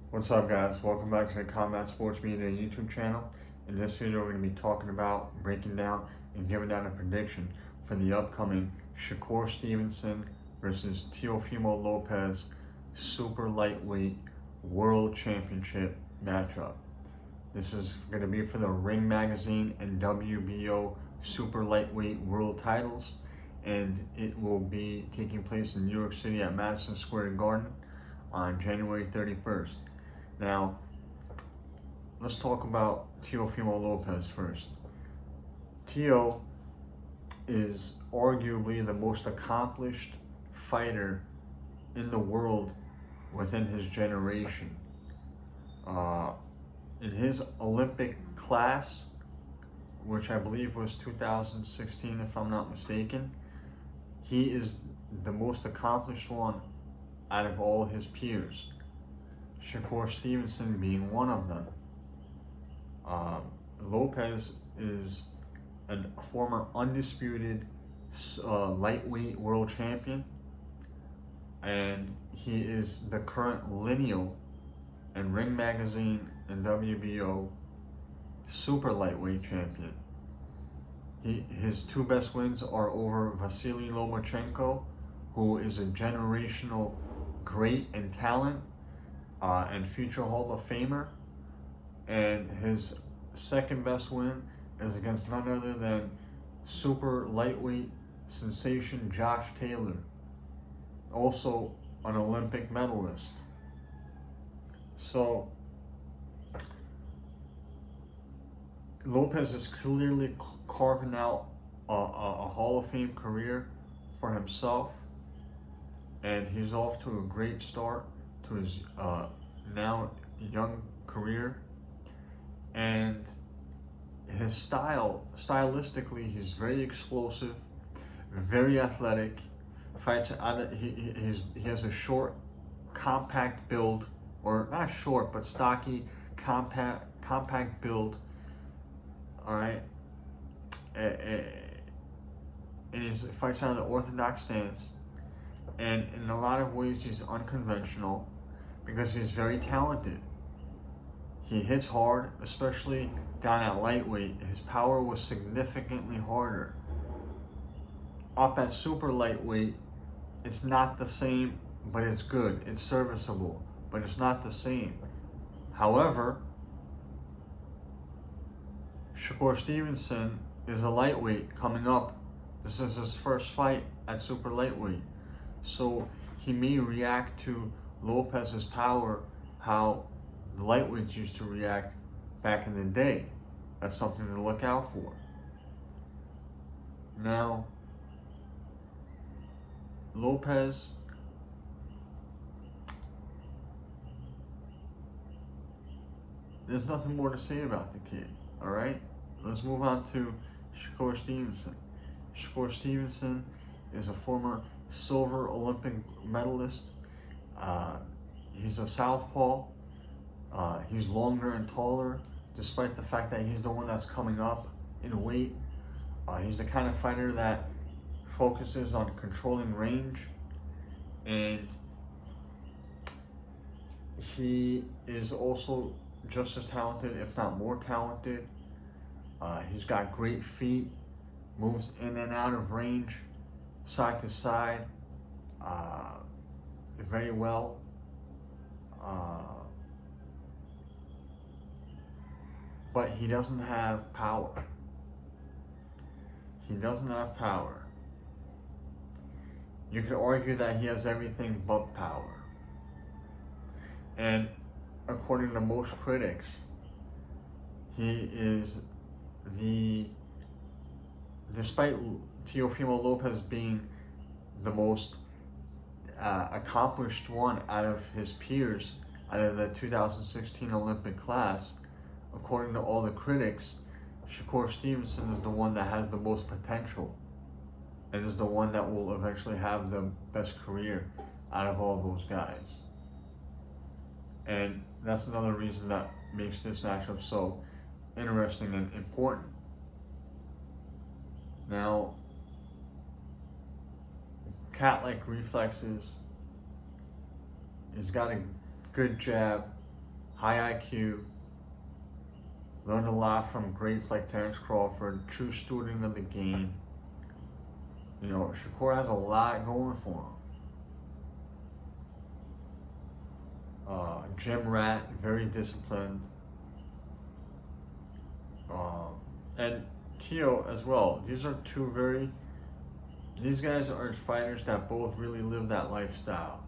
What's up, guys? Welcome back to the Combat Sports Media YouTube channel. In this video, we're going to be talking about, breaking down, and giving down a prediction for the upcoming Shakur Stevenson versus Teofimo Lopez Super Lightweight World Championship matchup. This is going to be for the Ring Magazine and WBO Super Lightweight World titles, and it will be taking place in New York City at Madison Square Garden on January 31st. Now, let's talk about Teofimo Lopez first. Teo is arguably the most accomplished fighter in the world within his generation. In his Olympic class, which I believe was 2016 if I'm not mistaken, he is the most accomplished one out of all his peers, Shakur Stevenson being one of them. Lopez is a former undisputed lightweight world champion, and he is the current lineal and Ring Magazine and WBO super lightweight champion. His two best wins are over Vasily Lomachenko, who is a generational great and talent, and future Hall of Famer, and his second best win is against none other than super lightweight sensation Josh Taylor, also an Olympic medalist. So Lopez is clearly carving out a Hall of Fame career for himself, and he's off to a great start to his now young career. And his stylistically, he's very explosive, very athletic. Fights out of, he has a short, compact build, or not short, but stocky, compact build. All right, and he fights out of the orthodox stance, and in a lot of ways he's unconventional because he's very talented. He hits hard, especially down at lightweight. His power was significantly harder. Up at super lightweight, it's not the same, but it's good. It's serviceable, but it's not the same. However, Shakur Stevenson is a lightweight coming up. This is his first fight at super lightweight. So he may react to Lopez's power how the lightweights used to react back in the day. That's something to look out for. Now, Lopez, there's nothing more to say about the kid, all right? Let's move on to Shakur Stevenson. Shakur Stevenson is a former silver Olympic medalist. He's a southpaw. He's longer and taller, despite the fact that he's the one that's coming up in weight. He's the kind of fighter that focuses on controlling range, and he is also just as talented, if not more talented. He's got great feet, moves in and out of range, side to side, very well. But he doesn't have power. He doesn't have power. You could argue that he has everything but power. And according to most critics, he is despite Teofimo Lopez being the most accomplished one out of his peers, out of the 2016 Olympic class, according to all the critics, Shakur Stevenson is the one that has the most potential and is the one that will eventually have the best career out of all those guys. And that's another reason that makes this matchup so interesting and important. Now, cat-like reflexes. He's got a good jab, high IQ, learned a lot from greats like Terrence Crawford, true student of the game. You know, Shakur has a lot going for him. Gym rat, very disciplined. And Teo as well. These guys are fighters that both really live that lifestyle.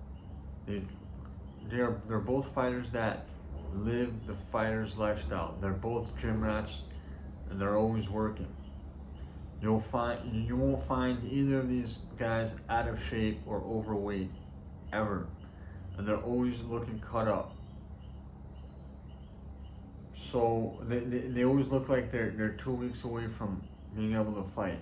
They're both fighters that live the fighter's lifestyle. They're both gym rats, and they're always working. You won't find either of these guys out of shape or overweight ever, and they're always looking cut up. So they always look like they're 2 weeks away from being able to fight.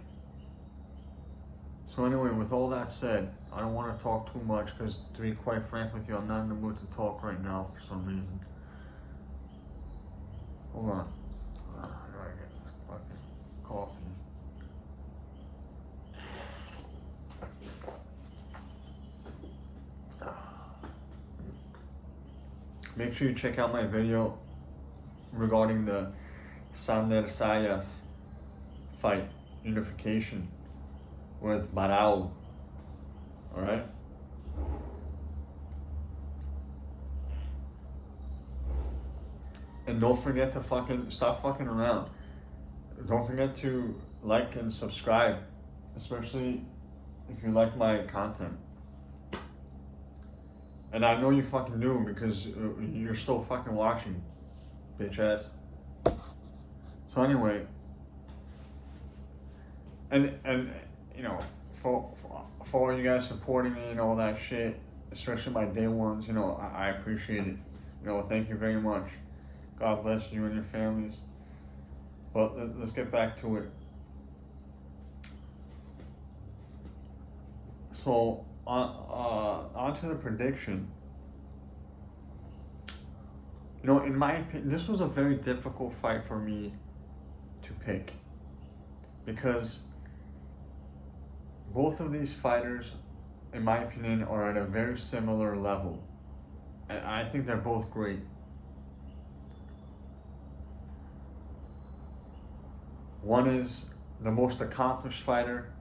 So anyway, with all that said, I don't want to talk too much because, to be quite frank with you, I'm not in the mood to talk right now for some reason. Hold on. I gotta get this fucking coffee. Make sure you check out my video regarding the Sander Sayas fight unification with Barao. Alright? And don't forget to stop fucking around. Don't forget to like and subscribe, especially if you like my content. And I know you fucking do because you're still fucking watching, bitch ass. So anyway, and you know, for all you guys supporting me and all that shit, especially my day ones, you know, I appreciate it. You know, thank you very much. God bless you and your families. But let's get back to it. So on to the prediction. You know, in my opinion, this was a very difficult fight for me to pick because both of these fighters, in my opinion, are at a very similar level. And I think they're both great. One is the most accomplished fighter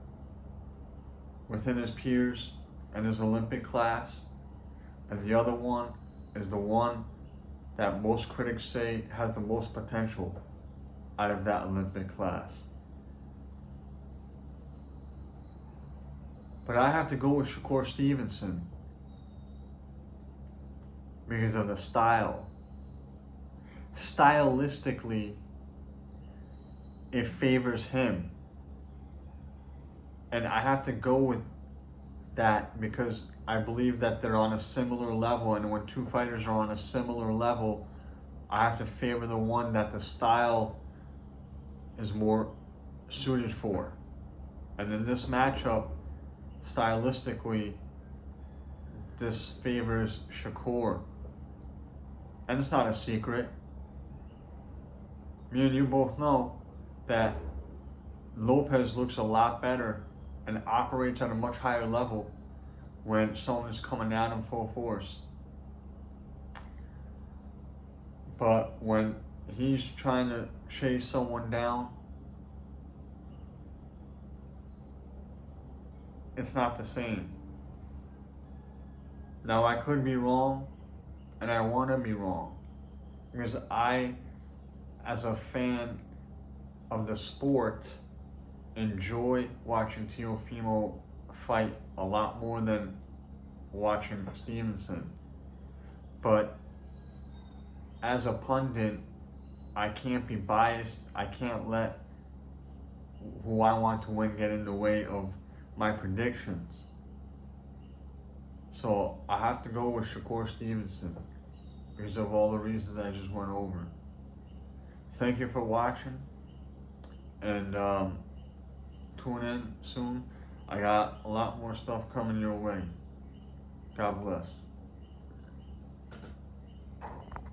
within his peers and his Olympic class, and the other one is the one that most critics say has the most potential out of that Olympic class. But I have to go with Shakur Stevenson because of the style. Stylistically, it favors him. And I have to go with that because I believe that they're on a similar level, and when two fighters are on a similar level, I have to favor the one that the style is more suited for. And in this matchup, stylistically, this favors Shakur. And it's not a secret. Me and you both know that Lopez looks a lot better and operates at a much higher level when someone is coming at him full force. But when he's trying to chase someone down, it's not the same. Now, I could be wrong, and I want to be wrong, because I, as a fan of the sport, enjoy watching Teofimo fight a lot more than watching Stevenson. But as a pundit, I can't be biased. I can't let who I want to win get in the way of my predictions. So I have to go with Shakur Stevenson because of all the reasons I just went over. Thank you for watching, and tune in soon. I got a lot more stuff coming your way. God bless.